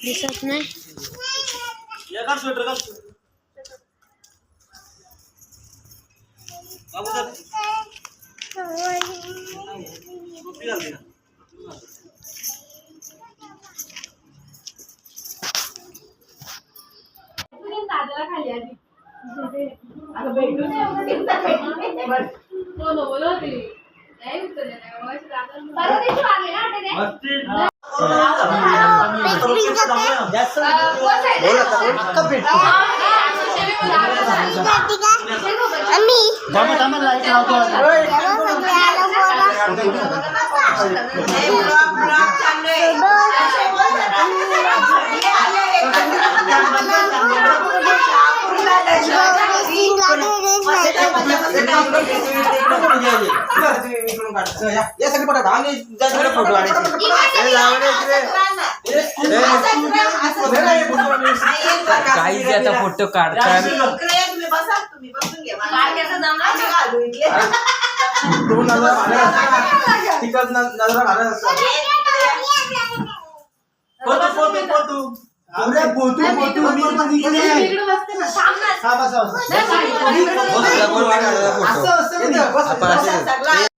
दिसत नाही. काही आता फोटो काढतात.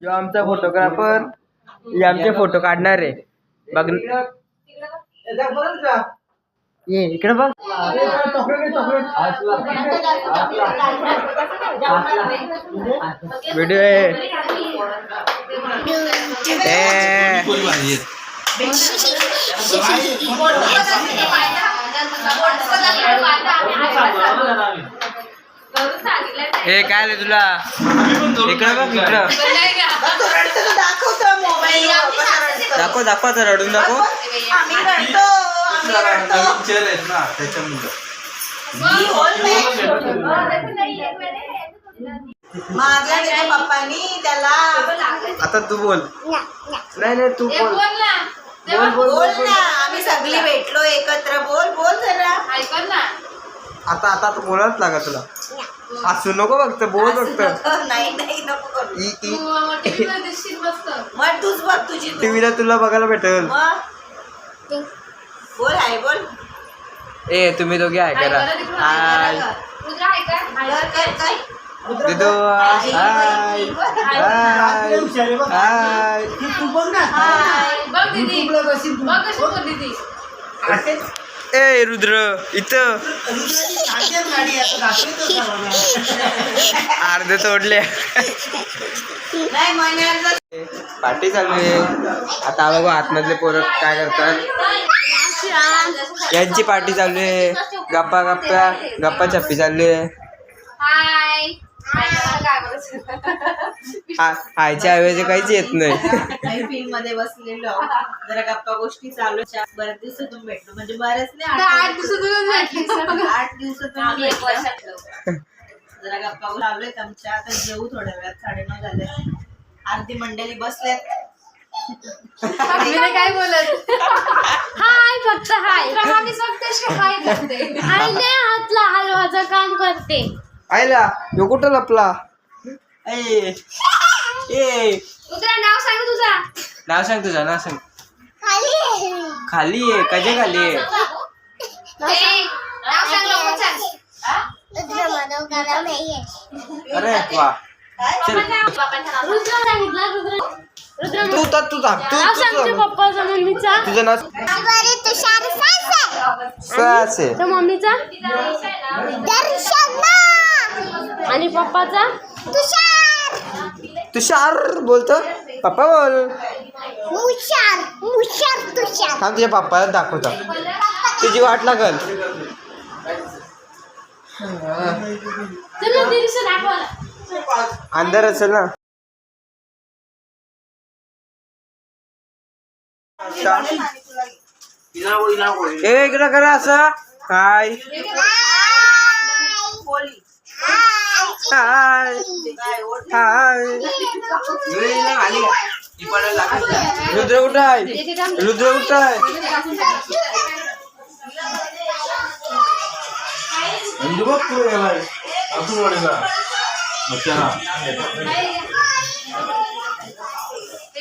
जो आमचा फोटोग्राफर आमचे फोटो काढणार आहे बघ. ये इकडे बघ. व्हिडिओ हे काय आलं तुला. इकडं बघ इकडं दाखव दाखव आता रडून दाखव. पप्पानी त्याला आता तू बोल. नाही नाही तू बोल. बोल ना. आम्ही सगळी भेटलो एकत्र. बोल बोल जरा. आता आता बोलायच लागा तुला. असू नको फक्त बोल फक्त. नाही नाही नको करू. मग तूच बघ तुझी. टीव्हीला तुला बघायला भेटेल. बोल हाय बोल. ए तुम्ही दोघे आहे करा. हाय दिदो. हाय हाय हाय. ए रुद्र इथं अर्धे तोडले. पार्टी चालू आहे आता. बघू आतमधले पोरं काय करतात. यांची पार्टी चालू आहे. गप्पा गप्पा गप्पा चप्पी चालू आहे. हायच्या ऐवजी काहीच येत नाही. फिल्म मध्ये बसलेलो जरा गप्पा गोष्टी चालू. बऱ्याच दिवसातून भेटलो म्हणजे बरेच नाही 8 दिवसातून भेटलो. 8 दिवसातून जरा गप्पा लावलेत आमच्या. आता जेवू थोड्या वेळात. 9:30 झाले. अर्धी मंडळी बसल्यात. काय बोलत. हाय फक्त हाय. हाय नाही हातला हलवाचं काम करते. आयला यो कुठं लपला. ए नाव सांग तुझा. नाव सांग तुझं. नाव सांग. खाली आहे. कजे खाली आहे. अरे वा. तू तर तू सांग. तू पप्पाचा मम्मीचा. तुझं नाव श्वास आहे. मम्मीचा आणि पप्पाचा तुषार बोलतो. पप्पा बोल. थांब तुझ्या पप्पाला दाखवतो. तुझी वाट लागल. अंधार असेल ना. इकडं करा असं. हाय हाय हाय. रुद्र कुठं आहे. रुद्र कुठं आहे.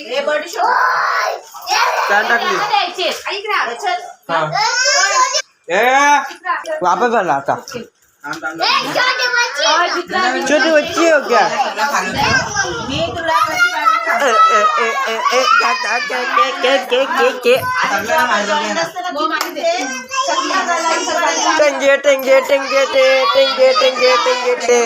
हे बडीशोप छान टाकली हा. ए वापस झाला आता छोटी बच्ची हो क्या मी तुला कशी टेंगे टेंगे टेंगे टे टेंगे टेंगे टेंगे टे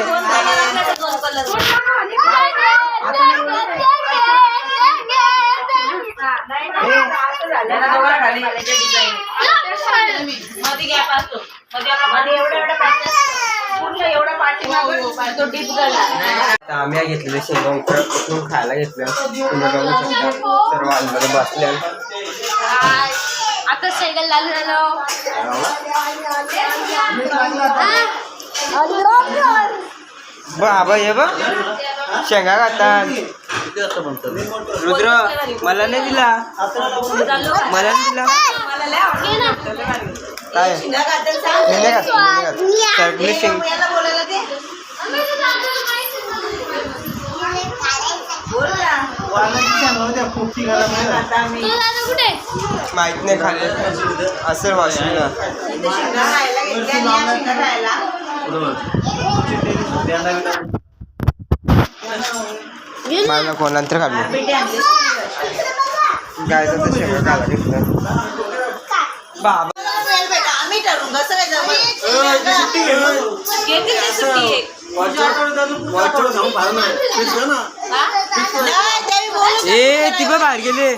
आम्ही घेतलेले शेंगा उकडून खायला घेतलं तुम्ही बघू शकता सर्व आंदोलन बसले आता सायकल लागू झालो बाबा ये बघ शेंगा खातात रुद्र मला नाही दिला मला नाही दिला काय मी नाही खात सगळी शेंग बोलायला दे बोल ना कुठे माहित नाही खाली असेल वाशिमला शेंगा खायला घेतल्या आणि शेंगा खायला मला कोणानंतर खाल्लं काय तर शेंगा खायला घेतलं बाबा आम्ही ठरवू कसं काय जमत ए ती पण बाहेर गेले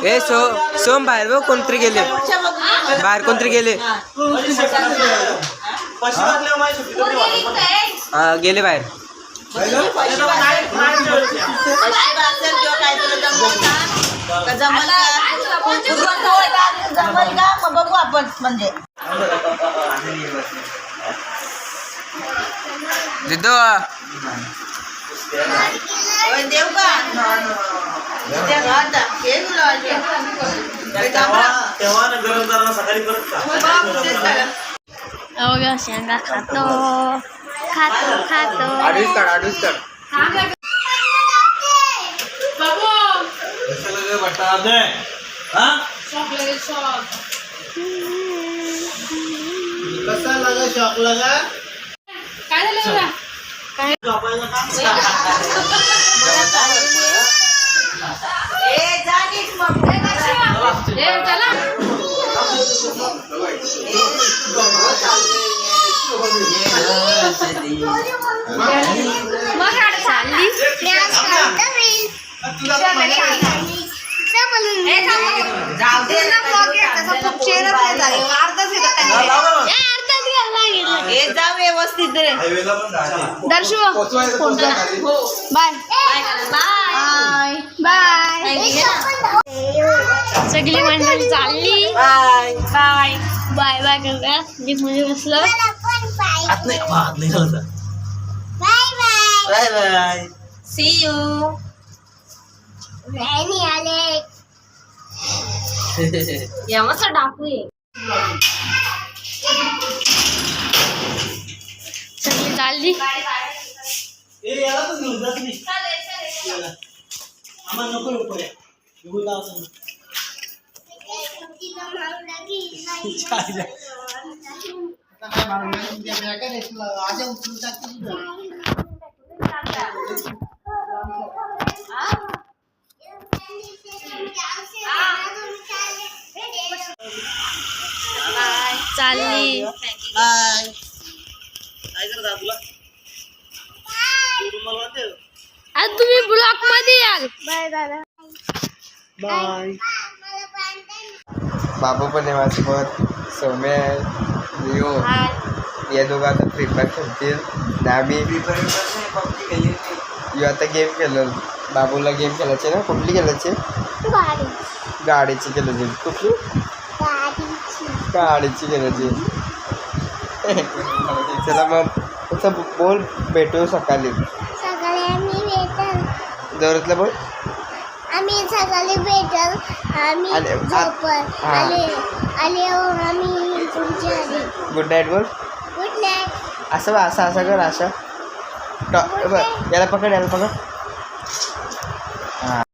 ए सोम बाहेर बघ कोणतरी गेले बाहेर कोणतरी गेले गेले बाहेर जमल का मग बघू आपण म्हणजे दिदो देऊ का शेंगा खातो खातो खातो आडवीच काढ कसा लगा शॉक लगा काय झालं जा व्यवस्थित रे दर्शव बाय बाय बाय सगळी मंडळी चालली बाय बाय बाय बाय करूया जीप मध्ये बसलं बाय बाय सी यू या मस्त डाकू ये सगळी चालली ए याला तर घेऊन जात नाही याला. आम्हाला नको नको आहे. घेऊन जाऊ आपण. चालेल. आता काय मारून नाही, त्या बॅगा नाही, तुला आज्या उचलून टाकतील तुला. चालली बाय काय करता तुला तुम्हाला वाटते आज तुम्ही ब्लॉक मध्ये याल बाय दादा बाय बाबू पण आहे माझ्यासोबत सौम्य आहे लिओ या दोघं आता फ्री फायर खेळतील आम्ही यो आता गेम खेळलं बाबूला गेम खेळायचे ना कुठली खेळायची गाडीची खेळायची कुठली गाडीची खेळायची चला मग तसं बोल भेटू सकाळी दौलतला बोल आम्ही सकाळी भेटल आम्ही झोपल आले आम्ही तुमच्या आधी गुड नाईट बोल गुड नाईट असं असं असं कर अशा याला पकड याला पकड. हा